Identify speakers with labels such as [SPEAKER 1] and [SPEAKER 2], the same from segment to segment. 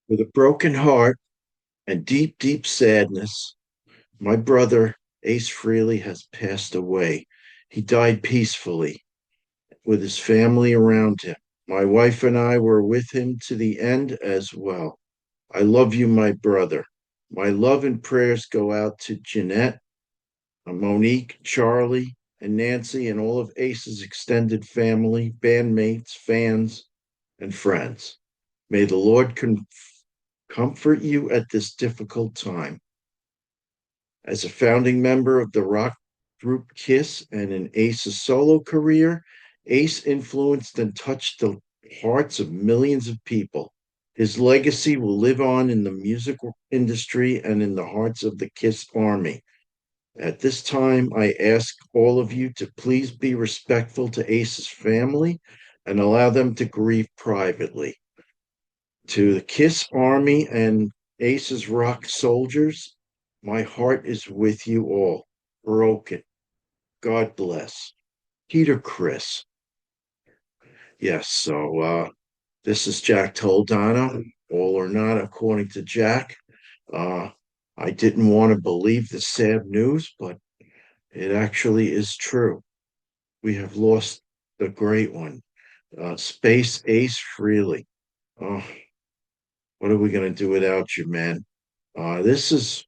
[SPEAKER 1] With a broken heart and deep, deep sadness, my brother, Ace Frehley, has passed away. He died peacefully with his family around him. My wife and I were with him to the end as well. I love you, my brother. My love and prayers go out to Jeanette, Monique, Charlie, and Nancy, and all of Ace's extended family, bandmates, fans, and friends. May the Lord comfort you at this difficult time. As a founding member of the rock group Kiss and in Ace's solo career, Ace influenced and touched the hearts of millions of people. His legacy will live on in the music industry and in the hearts of the Kiss Army. At this time, I ask all of you to please be respectful to Ace's family and allow them to grieve privately. To the Kiss Army and Ace's Rock soldiers, my heart is with you all. Broken. God bless. Peter Chris. Yes, so this is Jack Toldano, all or not, according to Jack. Uh, I didn't want to believe the sad news, but it actually is true. We have lost the great one, Space Ace Frehley. Oh, what are we going to do without you, man? This is,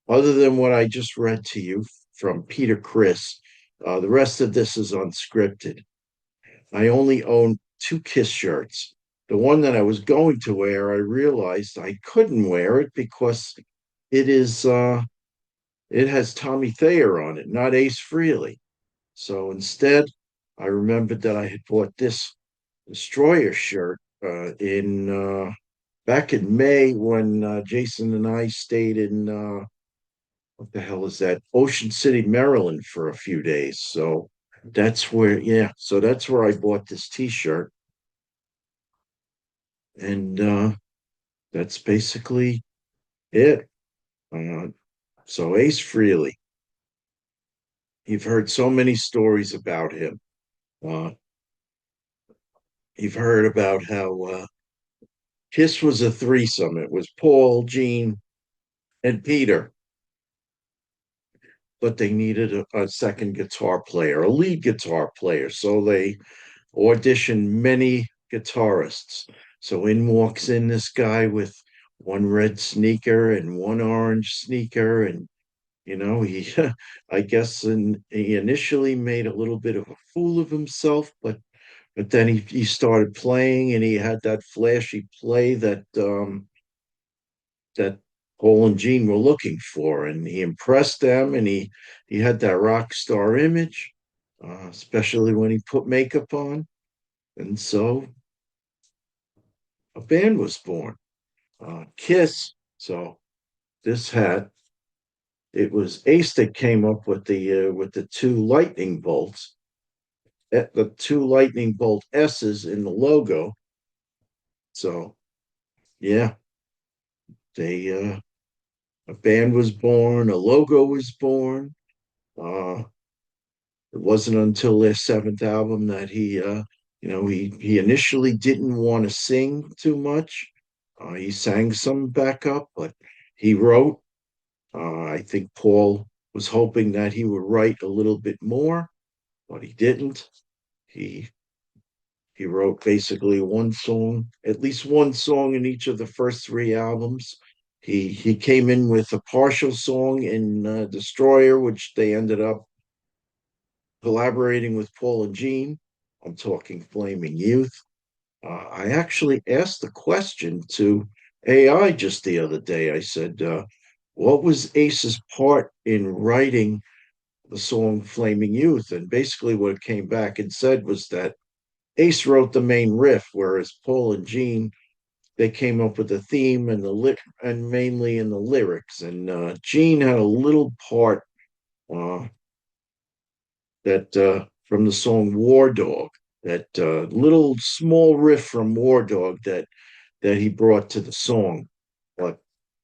[SPEAKER 1] other than what I just read to you from Peter Chris, the rest of this is unscripted. I only own two Kiss shirts. The one that I was going to wear, I realized I couldn't wear it because it is it has Tommy Thayer on it, not Ace Frehley. So instead, I remembered that I had bought this Destroyer shirt in back in May when Jason and I stayed in what the hell is that? Ocean City, Maryland for a few days. So that's where, yeah, so that's where I bought this T-shirt, and that's basically it. Uh, so Ace Frehley, you've heard so many stories about him. Uh, you've heard about how Kiss was a threesome. It was Paul, Gene, and Peter, but they needed a second guitar player, a lead guitar player. So they auditioned many guitarists. So in walks in this guy with one red sneaker and one orange sneaker, and he, I guess, and he initially made a little bit of a fool of himself, but then he started playing, and he had that flashy play that Paul and Gene were looking for, and he impressed them, and he had that rock star image, especially when he put makeup on, and so a band was born, Kiss. So this hat, it was Ace that came up with the two lightning bolts, the two lightning bolt S's in the logo. So yeah, they a band was born, a logo was born. Uh, it wasn't until their seventh album that he initially didn't want to sing too much. He sang some backup, but he wrote. I think Paul was hoping that he would write a little bit more, but he didn't. He he wrote basically one song, at least one song in each of the first three albums. He came in with a partial song in Destroyer, which they ended up collaborating with Paul and Gene. I'm talking Flaming Youth. I actually asked the question to AI just the other day. I said, what was Ace's part in writing the song Flaming Youth? And basically, what it came back and said was that Ace wrote the main riff, whereas Paul and Gene they came up with the theme and and mainly in the lyrics. And Gene had a little part uh, that from the song War Dog, that little small riff from War Dog that he brought to the song. But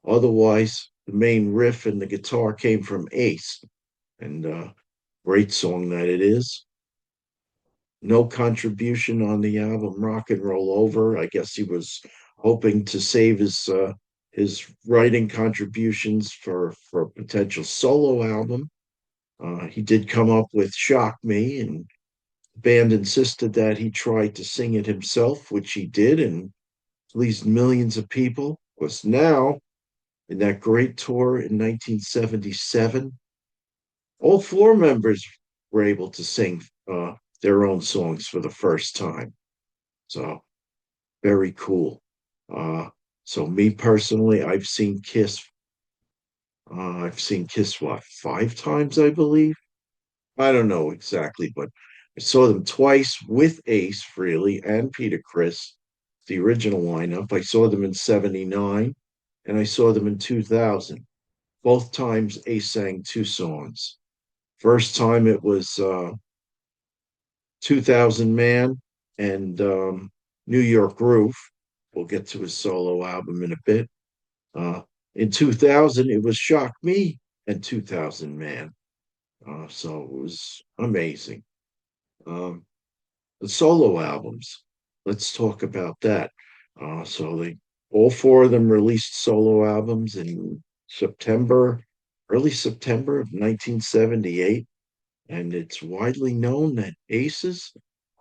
[SPEAKER 1] otherwise, the main riff and the guitar came from Ace, and great song that it is. No contribution on the album Rock and Roll Over. I guess he was hoping to save his writing contributions for a potential solo album. He did come up with "Shock Me," and the band insisted that he tried to sing it himself, which he did, and pleased millions of people. Was now in that great tour in 1977, all four members were able to sing their own songs for the first time. So very cool. Uh, so me personally, I've seen Kiss. I've seen Kiss what, five times, I believe. I don't know exactly, but I saw them twice with Ace Frehley and Peter Criss, the original lineup. I saw them in '79 and I saw them in 2000. Both times Ace sang two songs. First time it was 2000 Man and New York Groove. We'll get to his solo album in a bit. Uh, in 2000, it was Shock Me and 2000 Man. So it was amazing. Um, the solo albums, let's talk about that. So they all four of them released solo albums in September, early September of 1978, and it's widely known that Aces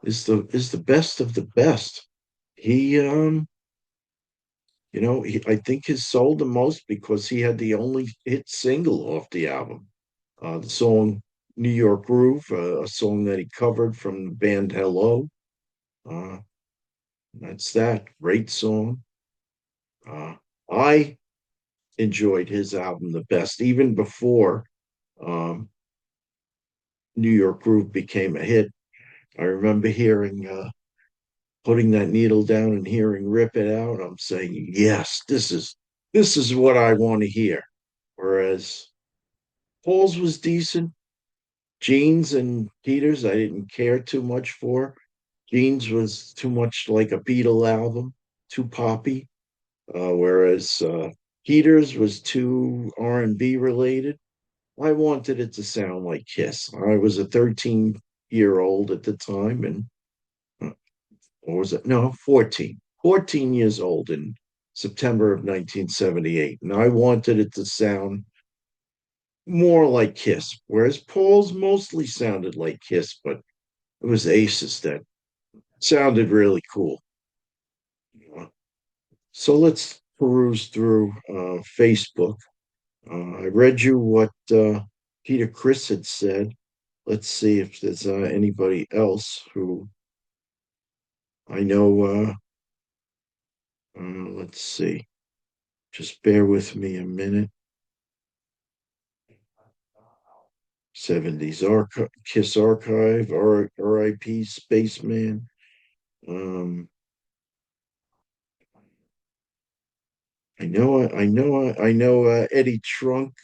[SPEAKER 1] is the best of the best. He I think he sold the most because he had the only hit single off the album. The song New York Groove, a song that he covered from the band Hello. Uh, that's that. Great song. Uh, I enjoyed his album the best, even before um, New York Groove became a hit. I remember hearing, putting that needle down and hearing Rip It Out. I'm saying, yes, this is what I want to hear. Whereas Paul's was decent. Jeans and Peters, I didn't care too much for. Jeans was too much like a Beatle album, too poppy. Whereas Peters was too R&B related. I wanted it to sound like Kiss. I was a 13-year-old at the time, and or was it? No, 14. 14 years old in September of 1978. And I wanted it to sound more like Kiss, whereas Paul's mostly sounded like Kiss, but it was Aces that sounded really cool. So let's peruse through Facebook. I read you what Peter Criss had said. Let's see if there's anybody else who I know. Let's see. Just bear with me a minute. '70s Kiss Archive, RIP Spaceman. Um, I know. Eddie Trunk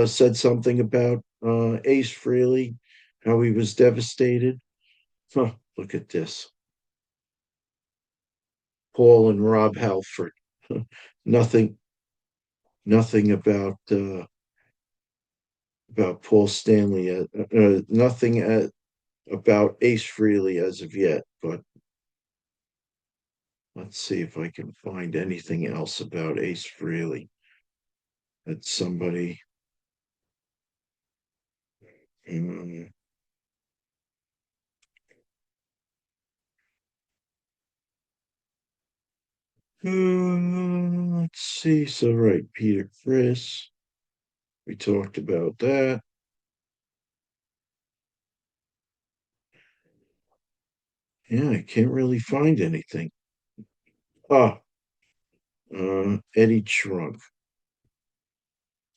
[SPEAKER 1] said something about Ace Frehley, how he was devastated. Huh, look at this. Paul and Rob Halford. nothing, nothing about Paul Stanley. Nothing about Ace Frehley as of yet. But let's see if I can find anything else about Ace Frehley. That somebody. um, let's see. So right, Peter Criss. We talked about that. Yeah, I can't really find anything. Ah, Eddie Trunk.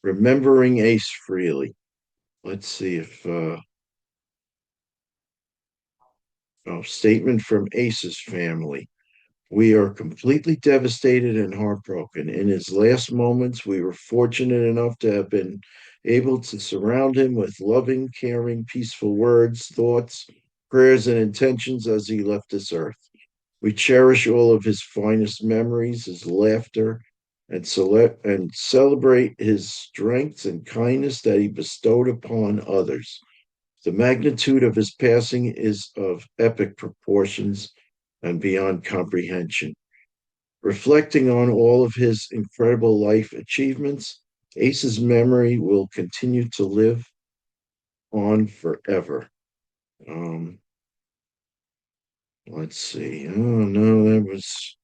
[SPEAKER 1] Remembering Ace Frehley. Let's see if statement from Ace's family. We are completely devastated and heartbroken. In his last moments, we were fortunate enough to have been able to surround him with loving, caring, peaceful words, thoughts, prayers, and intentions as he left this earth. We cherish all of his finest memories, his laughter, and celebrate his strengths and kindness that he bestowed upon others. The magnitude of his passing is of epic proportions and beyond comprehension. Reflecting on all of his incredible life achievements, Ace's memory will continue to live on forever. Um, let's see. Oh no, that was,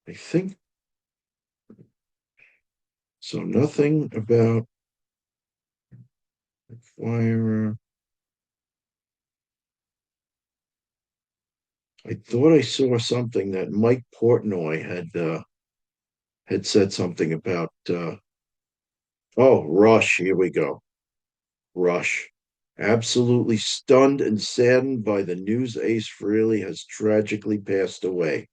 [SPEAKER 1] I think, so. Nothing about fire. I thought I saw something that Mike Portnoy had said something about. Oh, Rush. Here we go. Rush. Absolutely stunned and saddened by the news Ace Frehley has tragically passed away.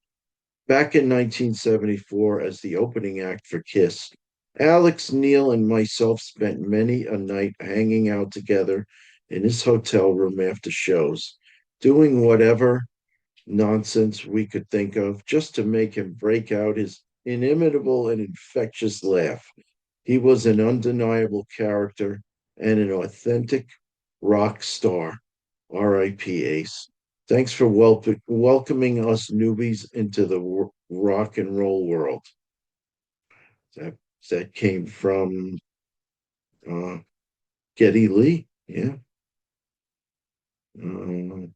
[SPEAKER 1] Back in 1974, as the opening act for Kiss, Alex, Neil, and myself spent many a night hanging out together in his hotel room after shows, doing whatever nonsense we could think of just to make him break out his inimitable and infectious laugh. He was an undeniable character and an authentic rock star. R.I.P. Ace. Thanks for welcoming us newbies into the rock and roll world. That that came from uh, Getty Lee. Yeah. Uh,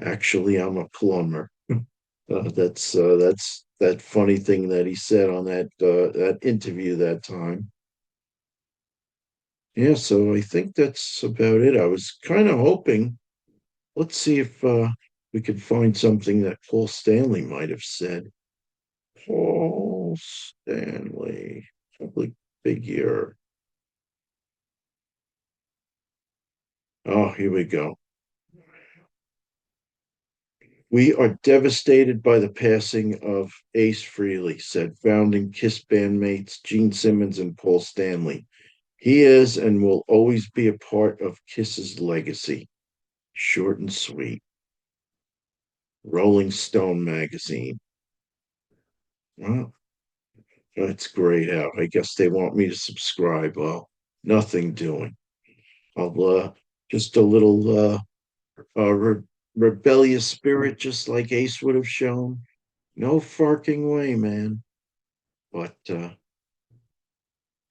[SPEAKER 1] actually, I'm a plumber. That's that funny thing that he said on that interview that time. Yeah, so I think that's about it. I was kind of hoping. Let's see if we could find something that Paul Stanley might have said. Paul Stanley, public figure. Oh, here we go. We are devastated by the passing of Ace Frehley, said founding Kiss bandmates Gene Simmons and Paul Stanley. He is and will always be a part of Kiss's legacy. Short and sweet. Rolling Stone magazine. Well, that's great out. I guess they want me to subscribe. Well, nothing doing. I'll just a little rebellious spirit, just like Ace would have shown. No farking way, man. But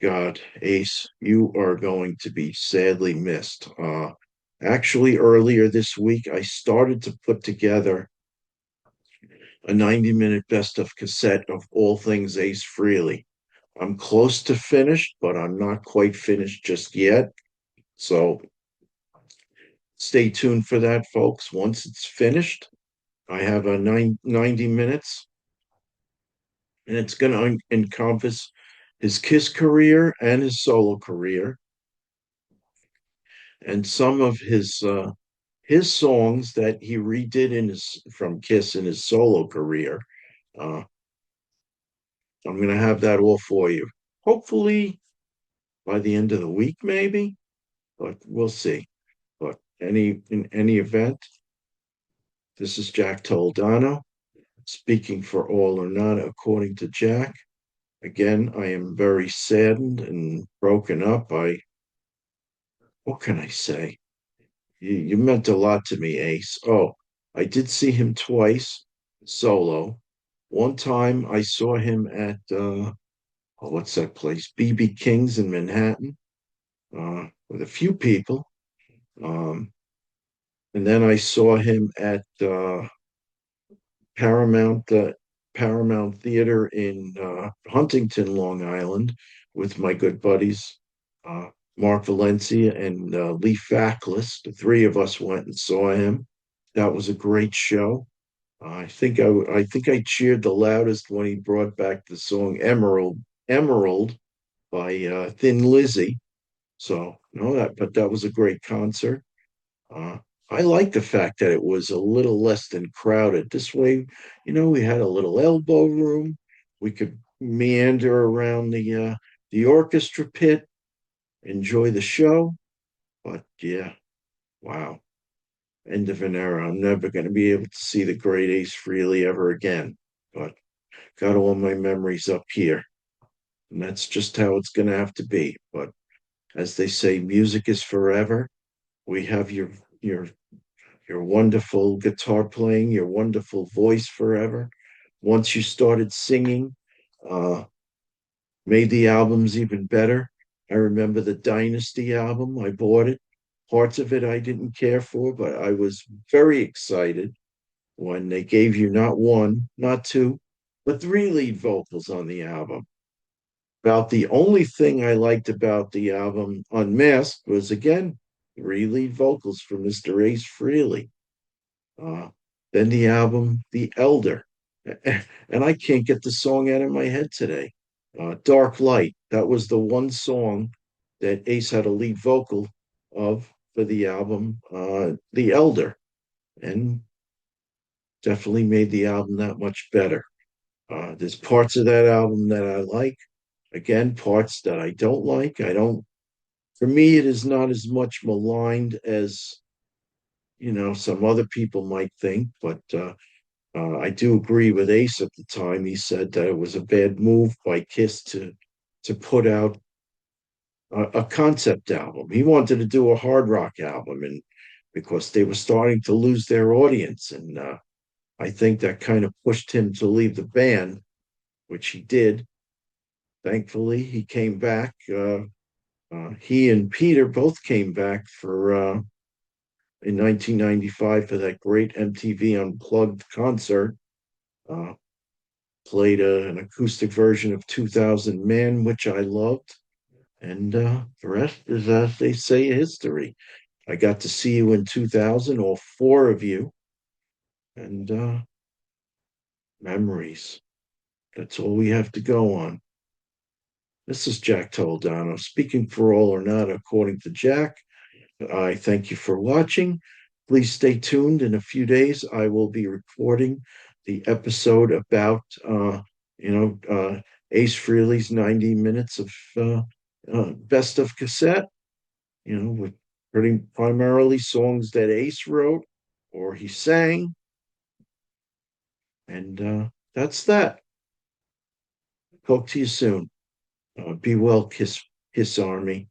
[SPEAKER 1] God, Ace, you are going to be sadly missed. Actually, earlier this week, I started to put together a 90-minute best of cassette of all things Ace Frehley. I'm close to finished, but I'm not quite finished just yet. So stay tuned for that, folks. Once it's finished, I have a 90 minutes, and it's going to encompass his Kiss career and his solo career, and some of his songs that he redid in his from Kiss in his solo career. Uh, I'm going to have that all for you. Hopefully by the end of the week, maybe, but we'll see. But in any event, this is Jack Toledano speaking for All or None, according to Jack. Again, I am very saddened and broken up. What can I say? You meant a lot to me, Ace. Oh, I did see him twice solo. One time I saw him at, what's that place? BB King's in Manhattan, with a few people. Um, and then I saw him at Paramount uh, Paramount Theater in Huntington, Long Island, with my good buddies uh, Mark Valencia and Lee Fackless. The three of us went and saw him. That was a great show. I think I cheered the loudest when he brought back the song Emerald by Thin Lizzy. So no, that was a great concert. Uh, I like the fact that it was a little less than crowded. This way, we had a little elbow room. We could meander around the orchestra pit, enjoy the show. But yeah, wow, end of an era. I'm never going to be able to see the great Ace Frehley ever again. But got all my memories up here, and that's just how it's going to have to be. But as they say, music is forever. We have your wonderful guitar playing, your wonderful voice forever. once you started singing, uh, made the albums even better. I remember the Dynasty album. I bought it. Parts of it I didn't care for, but I was very excited when they gave you not one, not two, but three lead vocals on the album. About the only thing I liked about the album Unmasked was, again, three lead vocals from Mr. Ace Frehley. Uh, then the album The Elder. And I can't get the song out of my head today. Dark Light. That was the one song that Ace had a lead vocal of for the album The Elder. And definitely made the album that much better. There's parts of that album that I like. Again, parts that I don't like. I don't, for me, it is not as much maligned as, some other people might think, but I do agree with Ace at the time. He said that it was a bad move by Kiss to put out a concept album. He wanted to do a hard rock album, and because they were starting to lose their audience, and I think that kind of pushed him to leave the band, which he did. Thankfully, he came back. He and Peter both came back for in 1995 for that great MTV Unplugged concert. Uh, Played an acoustic version of 2000 Man, which I loved. And the rest is, as they say, history. I got to see you in 2000, all four of you, and memories. That's all we have to go on. This is Jack Toledano speaking for All or Not, according to Jack. I thank you for watching. Please stay tuned. In a few days, I will be recording the episode about, you know, Ace Frehley's 90 minutes of best of cassette, with pretty primarily songs that Ace wrote or he sang. And that's that. Talk to you soon. Be well, Kiss Army.